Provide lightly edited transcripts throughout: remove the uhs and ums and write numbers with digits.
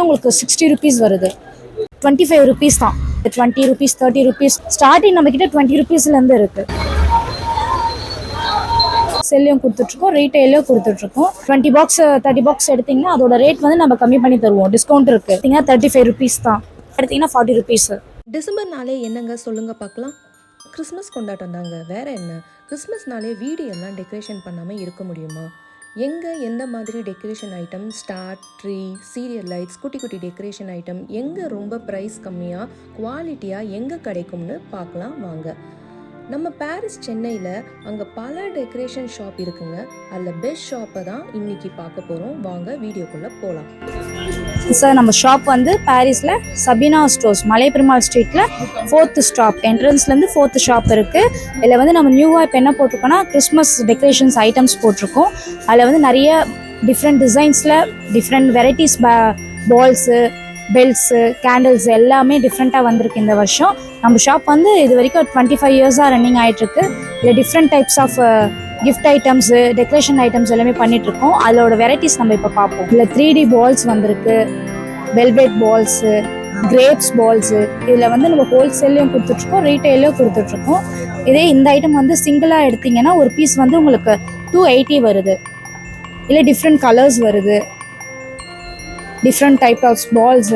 உங்களுக்கு 60 rupees வருது. 25 rupees தான். 20 rupees 30 rupees ஸ்டார்டிங் நம்ம கிட்ட 20 rupeesல இருந்து இருக்கு. செல்லியும் கொடுத்துட்ருக்கோம், ரீட்டைலையும் கொடுத்துட்ருக்கோம். 20 box 30 box எடுத்திங்கன்னா அதோட ரேட் வந்து நம்ம கம்மி பண்ணி தருவோம். டிஸ்கவுண்ட் இருக்குது. 35 rupees தான். எடுத்திங்கன்னா 40 rupees. டிசம்பர்னாலே என்னங்க சொல்லுங்க பார்க்கலாம். கிறிஸ்மஸ் கொண்டாட்டம் தாங்க, வேற என்ன. கிறிஸ்மஸ்னாலே வீடு எல்லாம் டெக்கரேஷன் பண்ணாமல் இருக்க முடியுமா? எங்கே எந்த மாதிரி decoration item, star, tree, serial lights, குட்டி குட்டி டெக்கரேஷன் ஐட்டம் எங்கே ரொம்ப ப்ரைஸ் கம்மியாக குவாலிட்டியாக எங்கே கிடைக்கும்னு பார்க்கலாம் வாங்க. நம்ம பாரிஸ் சென்னையில் அங்கே பல டெக்கரேஷன் ஷாப் இருக்குங்க. அதில் பெஸ்ட் ஷாப்பை தான் இன்னைக்கு பார்க்க போகிறோம். வாங்க வீடியோக்குள்ளே போகலாம். சார், நம்ம ஷாப் வந்து பாரிஸில் சபீனா ஸ்டோர்ஸ், மலை பெருமாள் ஸ்ட்ரீட்டில் 4th ஸ்டாப், என்ட்ரன்ஸ்லேருந்து 4th ஷாப் இருக்குது. இதில் வந்து நம்ம நியூவாக இப்போ என்ன போட்டிருக்கோன்னா கிறிஸ்மஸ் டெக்கரேஷன்ஸ் ஐட்டம்ஸ் போட்டிருக்கோம். அதில் வந்து நிறைய டிஃப்ரெண்ட் டிசைன்ஸில் different varieties balls, bells, candles எல்லாமே டிஃப்ரெண்ட்டாக வந்திருக்கு இந்த வருஷம். நம்ம ஷாப் வந்து இது வரைக்கும் 25 இயர்ஸாக ரன்னிங் ஆகிட்டுருக்கு. இதில் different types of gift items, decoration items எல்லாமே பண்ணிகிட்ருக்கோம். அதோட வெரைட்டிஸ் நம்ம இப்போ பார்ப்போம். இதில் 3D பால்ஸ் வந்திருக்கு, வெல்வெட் பால்ஸு, கிரேப்ஸ் பால்ஸு. இதில் வந்து நம்ம ஹோல்சேல்லையும் கொடுத்துட்ருக்கோம், ரீட்டைலையும் கொடுத்துட்ருக்கோம். இதே இந்த ஐட்டம் வந்து சிங்கிளாக எடுத்திங்கன்னா ஒரு பீஸ் வந்து உங்களுக்கு 280 வருது. இல்லை டிஃப்ரெண்ட் கலர்ஸ் வருது, different type of balls,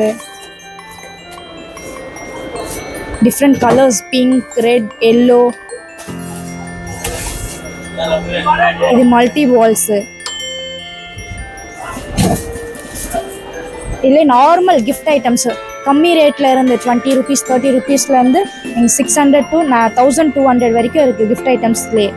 different colors, pink, red, yellow. இது multi balls. இல்லை நார்மல் கிஃப்ட் ஐட்டம்ஸ் கம்மி ரேட்டில் இருந்து 20 rupees 30 rupeesலேருந்து 600 to 1200 வரைக்கும் இருக்குது கிஃப்ட் ஐட்டம்ஸ்லேயே.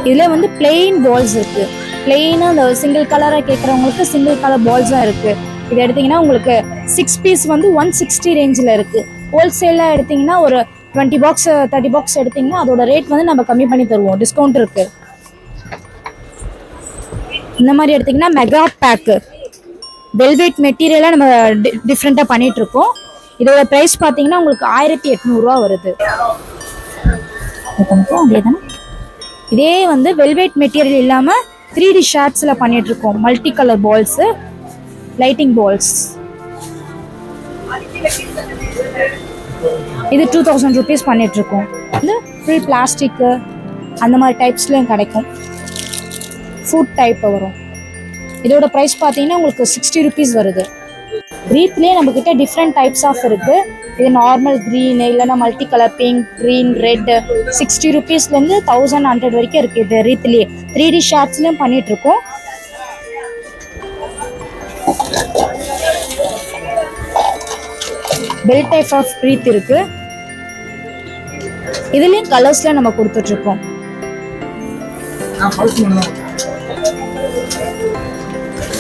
இதில் வந்து பிளெயின் பால்ஸ் இருக்குது. பிளெயினாக அந்த சிங்கிள் கலராக கேட்குறவங்களுக்கு சிங்கிள் கலர் பால்ஸாக இருக்குது. இது எடுத்திங்கன்னா உங்களுக்கு 6 பீஸ் வந்து 160 ரேஞ்சில் இருக்குது. ஹோல்சேலாக எடுத்திங்கன்னா ஒரு 20 box 30 box எடுத்திங்கன்னா அதோட ரேட் வந்து நம்ம கம்மி பண்ணி தருவோம். டிஸ்கவுண்ட் இருக்குது. இந்த மாதிரி எடுத்திங்கன்னா மெகா பேக்கு வெல்வெட் மெட்டீரியலாக நம்ம டிஃப்ரெண்ட்டாக பண்ணிகிட்ருக்கோம். இதோட ப்ரைஸ் பார்த்தீங்கன்னா உங்களுக்கு 1800 ரூபா வருது. அதே தானே. இதே வந்து வெல்வெட் மெட்டீரியல் இல்லாமல் 3D ஷார்ட்ஸில் பண்ணிகிட்ருக்கோம். Multi colour balls, lighting balls. இது 2000 rupees பண்ணிகிட்ருக்கோம். வந்து ஃபுல் பிளாஸ்டிக்கு அந்த மாதிரி டைப்ஸ்லேயும் கிடைக்கும். ஃபுட் டைப் வரும். இதோட ப்ரைஸ் பார்த்தீங்கன்னா உங்களுக்கு 60 rupees வருது. ரீத்லேயே நம்மக்கிட்ட டிஃப்ரெண்ட் டைப்ஸ் ஆஃப் இருக்குது. இது நார்மல் க்ரீனு, இல்லைனா multi colour pink, green, red. 60 rupeesலேருந்து 1100 வரைக்கும் இருக்குது. இது ரீத்லேயே 3D ஷார்ட்ஸ்லேயும் பண்ணிகிட்ருக்கோம். பெல் டைப் ஆஃப் ரீத் இருக்குது. இதுலேயும் கலர்ஸில் நம்ம கொடுத்துட்ருக்கோம்.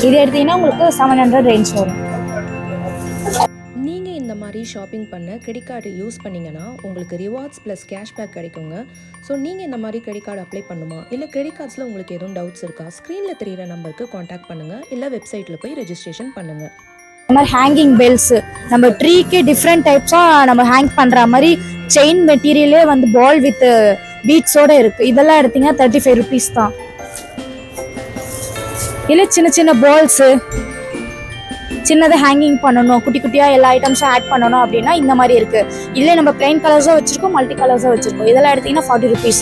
இது எடுத்தீங்கன்னா உங்களுக்கு 700 ரேஞ்ச் வரும். நீங்கள் இந்த மாதிரி ஷாப்பிங் பண்ண கிரெடிட் கார்டு யூஸ் பண்ணிங்கன்னா உங்களுக்கு ரிவார்ட்ஸ் ப்ளஸ் கேஷ்பேக் கிடைக்குங்க. ஸோ நீங்கள் இந்த மாதிரி கிரெடிட் கார்டு அப்ளை பண்ணுமா, இல்லை கிரெடிட் கார்ட்ஸில் உங்களுக்கு எதுவும் டவுட்ஸ் இருக்கா, ஸ்க்ரீனில் தெரியிற நம்பருக்கு காண்டாக்ட் பண்ணுங்கள், இல்லை வெப்சைட்டில் போய் ரெஜிஸ்ட்ரேஷன் பண்ணுங்கள். இந்த மாதிரி ஹேங்கிங் பெல்ஸு நம்ம ட்ரீக்கு டிஃப்ரெண்ட் டைப்ஸாக நம்ம ஹேங் பண்ணுற மாதிரி செயின் மெட்டீரியலே வந்து பால் வித் பீட்ஸோடு இருக்குது. இதெல்லாம் எடுத்திங்கன்னா 35 rupees தான். இல்லை சின்ன சின்ன பால்ஸு சின்னதாக ஹேங்கிங் பண்ணணும், குட்டி குட்டியாக எல்லா ஐட்டம்ஸும் ஆட் பண்ணணும் அப்படின்னா இந்த மாதிரி இருக்குது. இல்லை நம்ம பிளைன் கலர்ஸாக வச்சுருக்கோம், மல்டி கலர்ஸாக வச்சுருக்கோம். இதெல்லாம் எடுத்திங்கன்னா 40 rupees.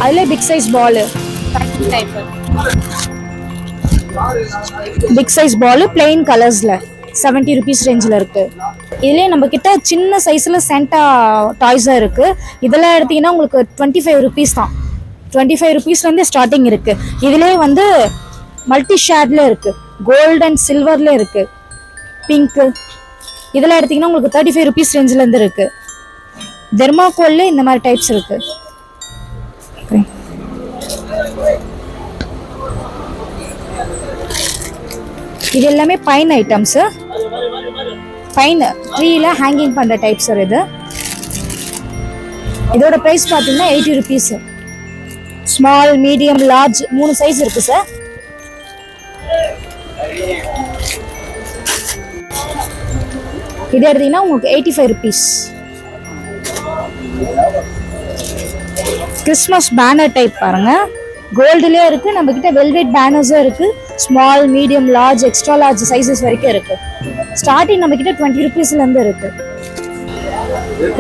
அதில் big size ball, type big size ball plain கலர்ஸில் 70 rupees ரேஞ்சில் இருக்குது. இதுலேயே நம்மக்கிட்ட சின்ன சைஸில் சென்டா டாய்ஸாக இருக்குது. இதெல்லாம் எடுத்திங்கன்னா உங்களுக்கு 25 rupees தான். 25 rupeesலேருந்து ஸ்டார்டிங் இருக்குது. இதுலேயே வந்து மல்டி ஷேடில் இருக்குது, கோல்டு அண்ட் சில்வரில் இருக்குது, பிங்க்கு. இதெல்லாம் எடுத்திங்கன்னா உங்களுக்கு 35 rupees ரேஞ்சிலேருந்து இருக்குது. தெர்மாக்கோல்ல இந்த மாதிரி டைப்ஸ் இருக்குது. இது எல்லாமே பைன் ஐட்டம்ஸு, பைன் ட்ரீல ஹேங்கிங் பண்ணுற டைப்ஸ் இது. இதோட ப்ரைஸ் பார்த்தீங்கன்னா 80 rupees. Small, medium, large 3 size இருக்கு சார். இது எடுத்தீங்கன்னா உங்களுக்கு 85 rupees. கிறிஸ்மஸ் பேனர் டைப் பாருங்க, கோல்டுலேயே இருக்குது, நம்மக்கிட்ட வெல்வெட் பேனர்ஸும் இருக்குது, small, medium, large, extra large sizes வரைக்கும் இருக்கு. ஸ்டார்டிங் நம்ம கிட்ட 20 ருபீஸ்லேருந்து இருக்கு.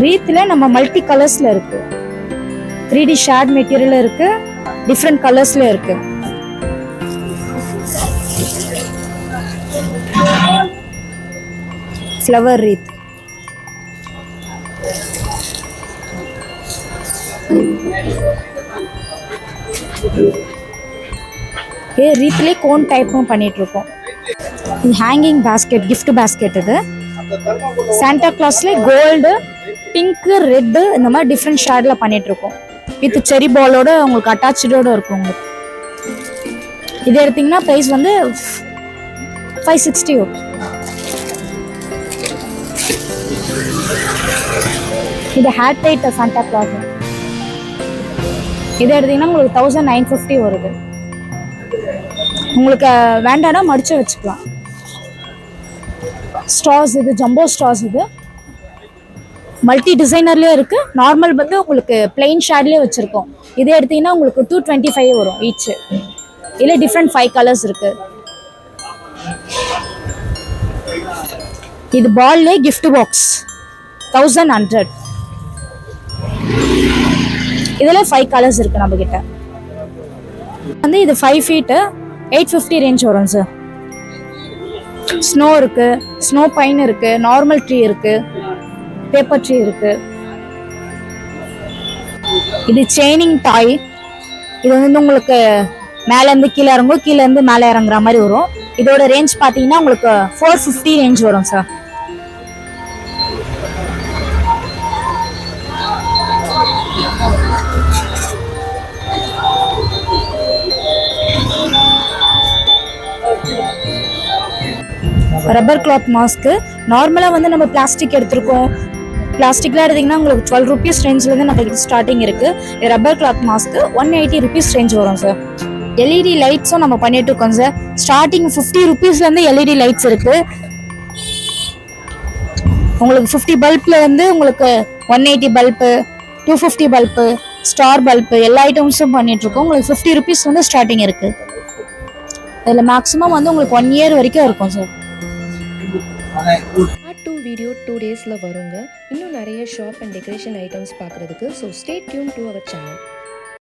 ரீத்தில் நம்ம மல்டி கலர்ஸில் இருக்கு. 3D ஷேட் மெட்டீரியல் இருக்கு, டிஃப்ரெண்ட் கலர்ஸில் இருக்கு. ஃப்ளவர் ரீத், ரீத்லேயே கோன் டைப்பும் பண்ணிட்டு இருக்கோம். இது ஹேங்கிங் பேஸ்கெட், கிஃப்ட் பேஸ்கெட். இது சாண்டா கிளாஸ்ல கோல்டு, பிங்க், ரெட்டு இந்த மாதிரி டிஃப்ரெண்ட் ஷேட்ல பண்ணிட்டு இருக்கோம். வித் செரி பாலோட உங்களுக்கு அட்டாச்சோட இருக்கும். உங்களுக்கு இது எடுத்தீங்கன்னா ப்ரைஸ் வந்து 560 வரும். இது ஹேர் டைட் சாண்டா கிளாஸ். இது எடுத்தீங்கன்னா உங்களுக்கு 1950 வருது. உங்களுக்கு வேண்டாம்னா மடிச்சு வச்சுக்கலாம். ஸ்டார்ஸ், இது ஜம்போ ஸ்டார்ஸ். இது மல்டி டிசைனர்லேயே இருக்கு. நார்மல் வந்து உங்களுக்கு பிளெயின் ஷேட்லேயே வச்சிருக்கோம். இதே எடுத்தீங்கன்னா உங்களுக்கு 225 வரும் ஈச். இதில் டிஃப்ரெண்ட் 5 கலர்ஸ் இருக்கு. இது பால்லே கிஃப்ட் பாக்ஸ் 1100. இதில் 5 கலர்ஸ் இருக்கு நம்ம கிட்ட. வந்து இது 5 ஃபீட்டு 850 ரேஞ்ச் வரும் சார். ஸ்னோ இருக்கு, ஸ்னோ பைன் இருக்கு, நார்மல் ட்ரீ இருக்கு, பேப்பர் ட்ரீ இருக்கு. இது செயினிங் டாய். இது வந்து உங்களுக்கு மேலேருந்து கீழே இறங்கும், கீழேருந்து மேலே இறங்குற மாதிரி வரும். இதோட ரேஞ்ச் பார்த்தீங்கன்னா உங்களுக்கு 450 ரேஞ்ச் வரும் சார். ரப்பர் கிளாத் மாஸ்க்கு நார்மலாக வந்து நம்ம பிளாஸ்டிக் எடுத்திருக்கோம். பிளாஸ்டிக்லாம் எடுத்திங்கன்னா உங்களுக்கு 12 ருபீஸ் ரேஞ்சிலேருந்து நம்ம ஸ்டார்டிங் இருக்குது. Rubber cloth mask 180 rupees range வரும் சார். எல்இடி லைட்ஸும் நம்ம பண்ணிட்டு இருக்கோம் சார். ஸ்டார்டிங் 50 ருபீஸ்லேருந்து எல்இடி லைட்ஸ் இருக்குது. உங்களுக்கு 50 பல்ப்லேருந்து உங்களுக்கு 180 பல்பு, 250 பல்பு, ஸ்டார் பல்பு எல்லா ஐட்டம்ஸும் பண்ணிகிட்ருக்கோம். உங்களுக்கு 50 ருபீஸ் வந்து ஸ்டார்டிங் இருக்குது. இதில் மேக்ஸிமம் வந்து உங்களுக்கு 1 இயர் வரைக்கும் இருக்கும் சார். பார்ட் 2 வீடியோ 2 டேஸில் வருங்க. இன்னும் நிறைய ஷாப் அண்ட் டெக்கரேஷன் ஐட்டம்ஸ் பார்க்குறதுக்கு. So stay tuned to our channel.